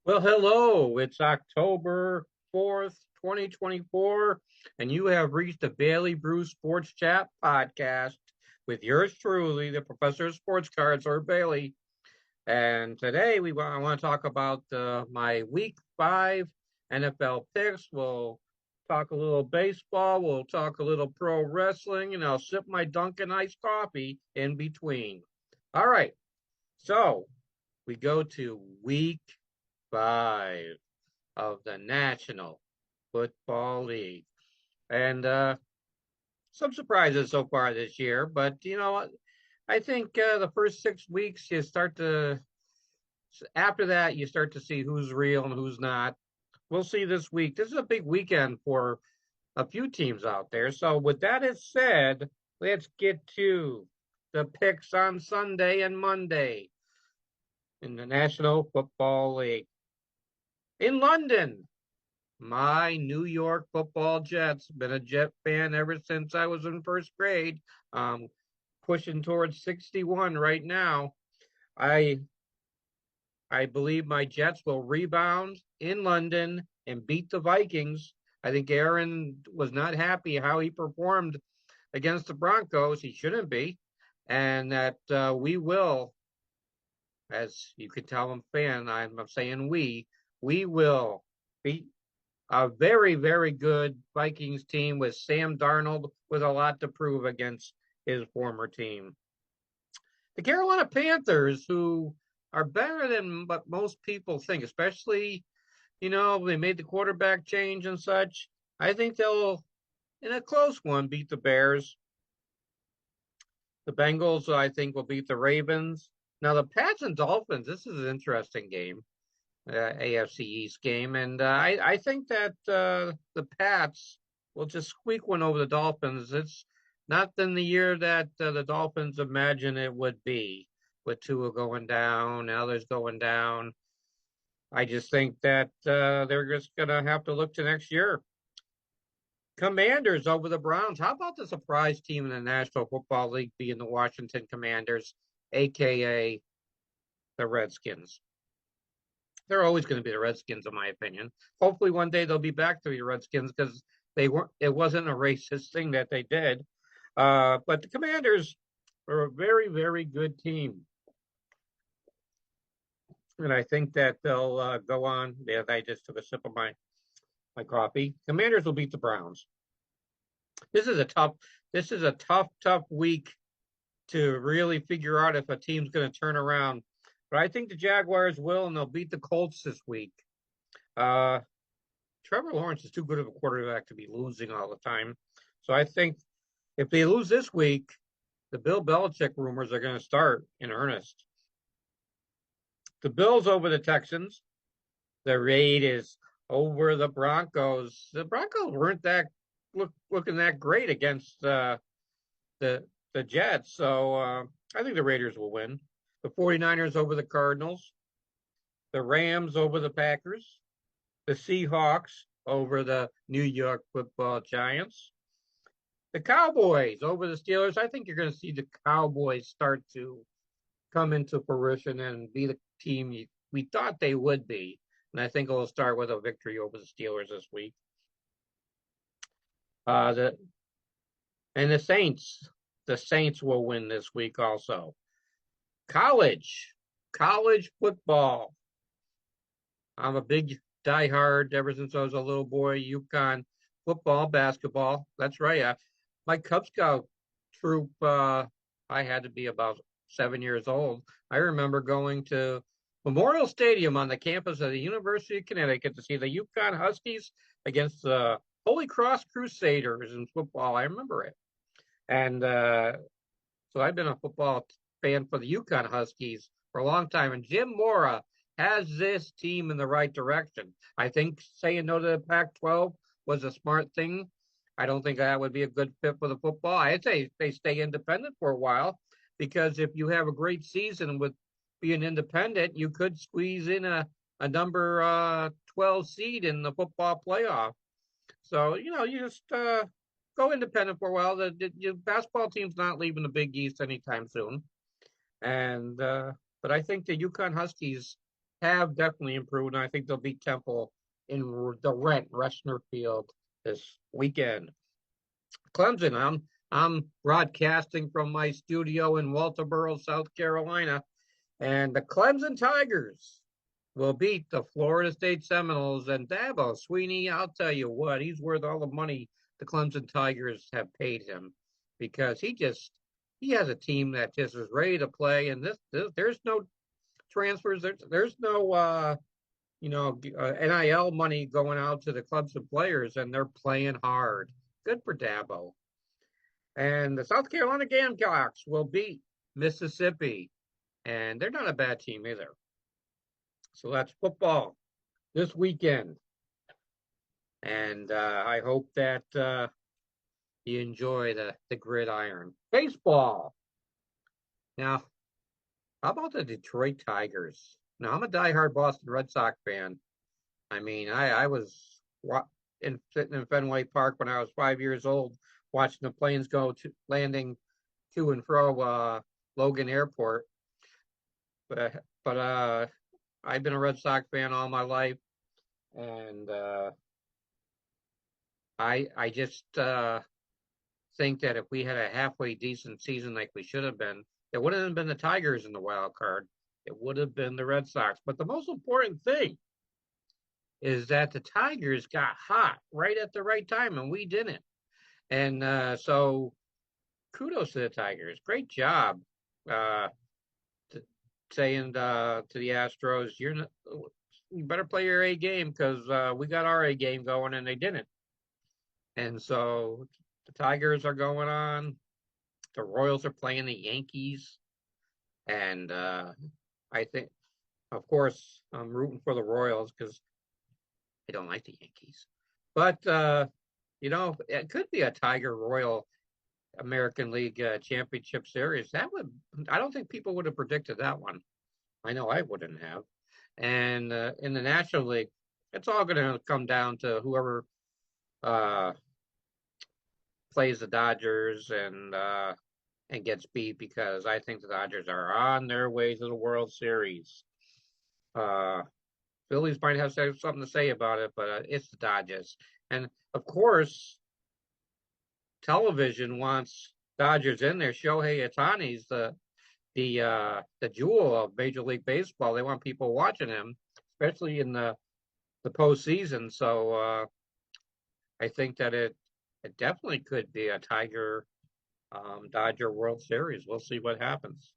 Well, hello. It's October 4th, 2024, and you have reached the Bailey Brew Sports Chat podcast with yours truly, the Professor of Sports Cards, or Bailey. And today I want to talk about my Week 5 NFL picks. We'll talk a little baseball. We'll talk a little pro wrestling, and I'll sip my Dunkin' iced coffee in between. All right. So we go to Week 5 of the National Football League. And some surprises so far this year, but I think the first 6 weeks after that, you start to see who's real and who's not. We'll see this week. This is a big weekend for a few teams out there. So, with that is said, let's get to the picks on Sunday and Monday in the National Football League. In London, my New York Football Jets. Been a Jet fan ever since I was in first grade. Pushing towards 61 right now. I I believe my Jets will rebound in London and beat the Vikings. I think Aaron was not happy how he performed against the Broncos. He shouldn't be. And that we will, as you can tell I'm a fan, I'm saying we will beat a very, very good Vikings team with Sam Darnold with a lot to prove against his former team. The Carolina Panthers, who are better than what most people think, especially, they made the quarterback change and such. I think they'll, in a close one, beat the Bears. The Bengals, I think, will beat the Ravens. Now, the Pats and Dolphins, this is an interesting game. AFC East game, and I think that the Pats will just squeak one over the Dolphins. It's not in the year that the Dolphins imagine it would be, with Tua going down, others going down. I just think that they're just going to have to look to next year. Commanders over the Browns. How about the surprise team in the National Football League being the Washington Commanders, aka the Redskins? They're always going to be the Redskins, in my opinion. Hopefully, one day they'll be back to the Redskins because they weren't. It wasn't a racist thing that they did. But the Commanders are a very, very good team, and I think that they'll go on. Yeah, I just took a sip of my coffee. Commanders will beat the Browns. This is a tough. This is a tough week to really figure out if a team's going to turn around. But I think the Jaguars will, and they'll beat the Colts this week. Uh, Trevor Lawrence is too good of a quarterback to be losing all the time. So I think if they lose this week, the Bill Belichick rumors are going to start in earnest. The Bills over the Texans. The Raiders over the Broncos. The Broncos weren't looking that great against the the Jets. So I think the Raiders will win. The 49ers over the Cardinals. The Rams over the Packers. The Seahawks over the New York Football Giants. The Cowboys over the Steelers. I think you're going to see the Cowboys start to come into fruition and be the team we thought they would be. And I think it'll start with a victory over the Steelers this week. Uh, the and the Saints will win this week also. College, college football. I'm a big diehard ever since I was a little boy. UConn football, basketball. That's right. My Cub Scout troop. I had to be about 7 years old. I remember going to Memorial Stadium on the campus of the University of Connecticut to see the UConn Huskies against the Holy Cross Crusaders in football. I remember it, and so I've been a football fan for the UConn Huskies for a long time. And Jim Mora has this team in the right direction. I think saying no to the Pac-12 was a smart thing. I don't think that would be a good fit for the football. I'd say they stay independent for a while because if you have a great season with being independent, you could squeeze in a number 12 seed in the football playoff. So, you just go independent for a while. The basketball team's not leaving the Big East anytime soon. And but I think the UConn Huskies have definitely improved, and I think they'll beat Temple in the Rentner Field this weekend. Clemson, I'm broadcasting from my studio in Walterboro, South Carolina, and the Clemson Tigers will beat the Florida State Seminoles. And Dabo Sweeney, I'll tell you what, he's worth all the money the Clemson Tigers have paid him because he has a team that just is ready to play. And there's no transfers, there's no NIL money going out to the Clemson players, and they're playing hard. Good for Dabo. And the South Carolina Gamecocks will beat Mississippi, and they're not a bad team either. So that's football this weekend. And I hope that you enjoy the gridiron. Baseball. Now, how about the Detroit Tigers? Now, I'm a diehard Boston Red Sox fan. I mean, I was sitting in Fenway Park when I was 5 years old, watching the planes landing to and fro Logan Airport. But I've been a Red Sox fan all my life, and I just think that if we had a halfway decent season like we should have been, it wouldn't have been the Tigers in the wild card. It would have been the Red Sox. But the most important thing is that the Tigers got hot right at the right time, and we didn't. And so kudos to the Tigers. Great job saying to the Astros, you better play your A game because we got our A game going, and they didn't. And so the Tigers are going on. The Royals are playing the Yankees. And I think, of course, I'm rooting for the Royals because I don't like the Yankees. But, it could be a Tiger Royal American League Championship Series. I don't think people would have predicted that one. I know I wouldn't have. And in the National League, it's all going to come down to whoever plays the Dodgers and gets beat, because I think the Dodgers are on their way to the World Series. Phillies might have something to say about it, but it's the Dodgers. And of course, television wants Dodgers in there. Shohei Ohtani's the jewel of Major League Baseball. They want people watching him, especially in the postseason. So I think that it definitely could be a Tiger Dodger World Series. We'll see what happens.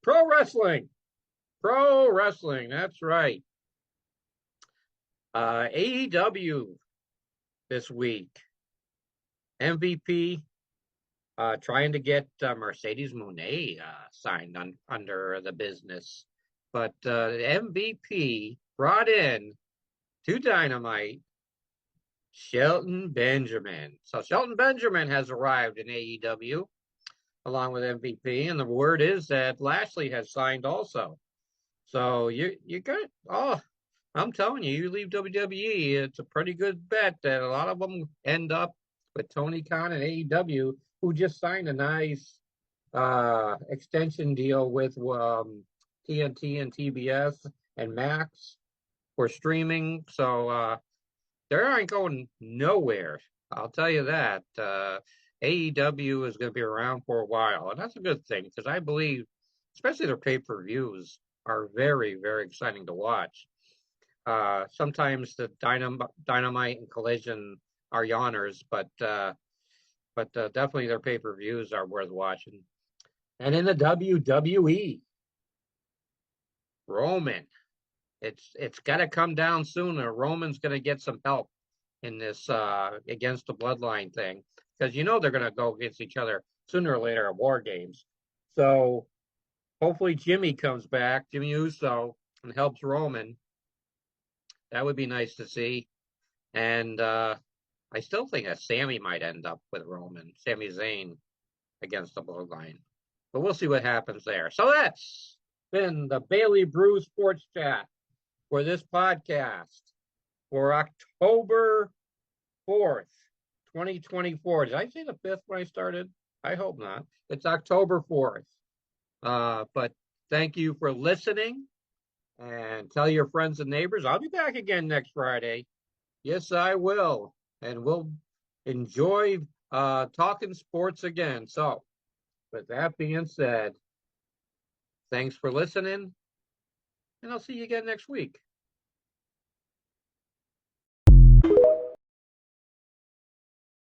Pro wrestling. That's right. AEW this week. MVP trying to get Mercedes Moné signed under the business. But MVP brought in to Dynamite Shelton Benjamin. So Shelton Benjamin has arrived in AEW along with MVP, and the word is that Lashley has signed also. So you got I'm telling you, you leave WWE, it's a pretty good bet that a lot of them end up with Tony Khan and AEW, who just signed a nice extension deal with TNT and TBS and Max for streaming. So they aren't going nowhere. I'll tell you that. AEW is going to be around for a while, and that's a good thing because I believe, especially their pay-per-views, are very, very exciting to watch. Sometimes the Dynamite and Collision are yawners, but definitely their pay-per-views are worth watching. And in the WWE, Roman, it's got to come down sooner. Roman's going to get some help in this against the bloodline thing, because they're going to go against each other sooner or later at War Games. So hopefully Jimmy comes back, Jimmy Uso, and helps Roman. That would be nice to see. And I still think that Sammy might end up with Roman, Sami Zayn, against the bloodline. But we'll see what happens there. So that's been the Bailey Brew Sports Chat for this podcast for October 4th, 2024. Did I say the 5th when I started? I hope not. It's October 4th. But thank you for listening. And tell your friends and neighbors. I'll be back again next Friday. Yes, I will. And we'll enjoy talking sports again. So, with that being said, thanks for listening, and I'll see you again next week.